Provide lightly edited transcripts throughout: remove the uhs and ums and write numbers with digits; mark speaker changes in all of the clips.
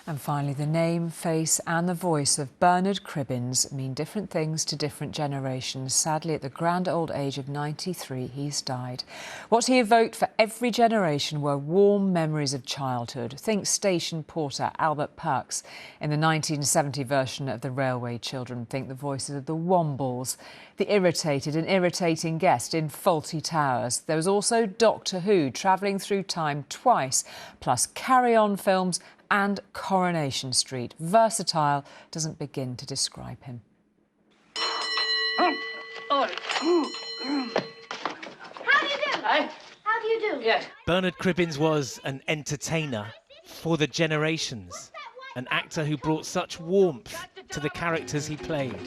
Speaker 1: And finally, the name, face and the voice of Bernard Cribbins mean different things to different generations. Sadly, at the grand old age of 93, he's died. What he evoked for every generation were warm memories of childhood. Think station porter Albert Perks in the 1970 version of The Railway Children. Think the voices of the Wombles, the irritated and irritating guest in Fawlty Towers. There was also Doctor Who travelling through time twice, plus Carry On films and Coronation Street. Versatile doesn't begin to describe him.
Speaker 2: How do you do?
Speaker 3: Hey?
Speaker 2: How do you do?
Speaker 3: Yes.
Speaker 4: Bernard Cribbins was an entertainer for the generations, an actor who brought such warmth to the characters he played,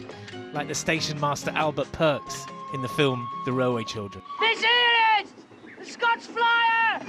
Speaker 4: like the station master Albert Perks in the film The Railway Children.
Speaker 3: This here is the Scots Flyer!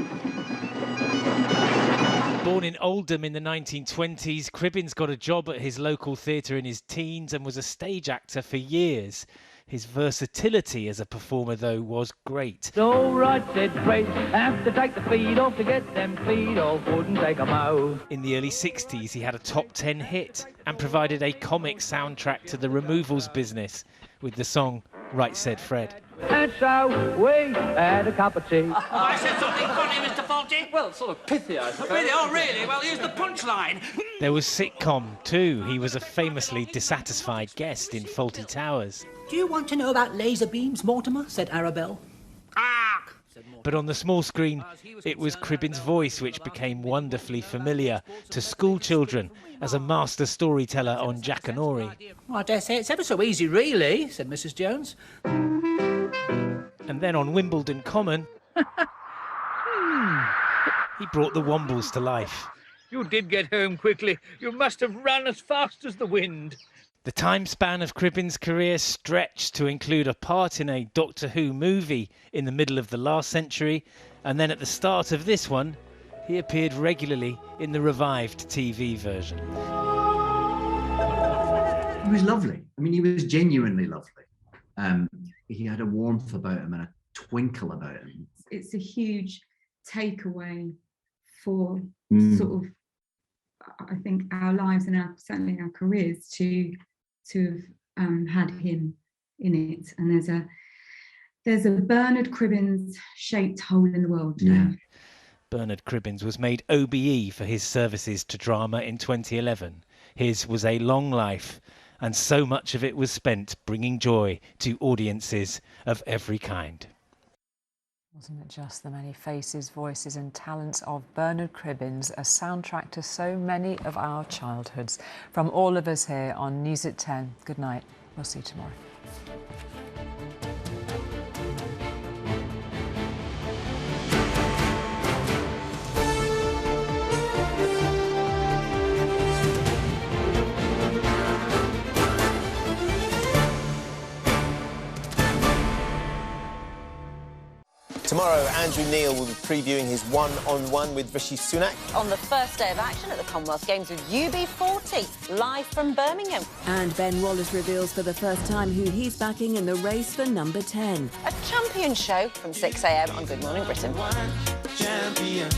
Speaker 4: Born in Oldham in the 1920s, Cribbins got a job at his local theatre in his teens and was a stage actor for years. His versatility as a performer, though, was great.
Speaker 5: So right, said Fred, have to take the feet off to get them feet off, wouldn't take 'em out.
Speaker 4: In the early 60s, he had a top 10 hit and provided a comic soundtrack to the removals business with the song Right Said Fred.
Speaker 5: And so we had a cup of tea.
Speaker 3: I said something funny, Mr. Fawlty.
Speaker 6: Well, sort of pithy, I suppose.
Speaker 3: Really? Oh, really? Well, here's the punchline.
Speaker 4: There was sitcom, too. He was a famously dissatisfied guest in Fawlty Towers.
Speaker 7: Do you want to know about laser beams, Mortimer? Said Arabelle.
Speaker 3: Ah!
Speaker 4: But on the small screen, it was Cribbins' voice which became wonderfully familiar to school children as a master storyteller on Jack and Ori.
Speaker 7: Well, I dare say it's ever so easy, really, said Mrs. Jones.
Speaker 4: And then on Wimbledon Common, he brought the Wombles to life.
Speaker 5: You did get home quickly. You must have run as fast as the wind.
Speaker 4: The time span of Cribbins' career stretched to include a part in a Doctor Who movie in the middle of the last century, and then at the start of this one, he appeared regularly in the revived TV version.
Speaker 8: He was lovely. I mean, he was genuinely lovely. He had a warmth about him and a twinkle about him.
Speaker 9: It's a huge takeaway for sort of, I think, our lives and certainly our careers to have had him in it. And there's a Bernard Cribbins shaped hole in the world.
Speaker 8: Yeah.
Speaker 4: Bernard Cribbins was made OBE for his services to drama in 2011. His was a long life, and so much of it was spent bringing joy to audiences of every kind.
Speaker 1: Wasn't it just the many faces, voices and talents of Bernard Cribbins, a soundtrack to so many of our childhoods? From all of us here on News at 10, good night. We'll see you tomorrow.
Speaker 10: Tomorrow, Andrew Neil will be previewing his one-on-one with Rishi Sunak.
Speaker 11: On the first day of action at the Commonwealth Games with UB40, live from Birmingham.
Speaker 12: And Ben Wallace reveals for the first time who he's backing in the race for number 10.
Speaker 11: A champion show from 6 a.m. on Good Morning Britain.
Speaker 10: Champion.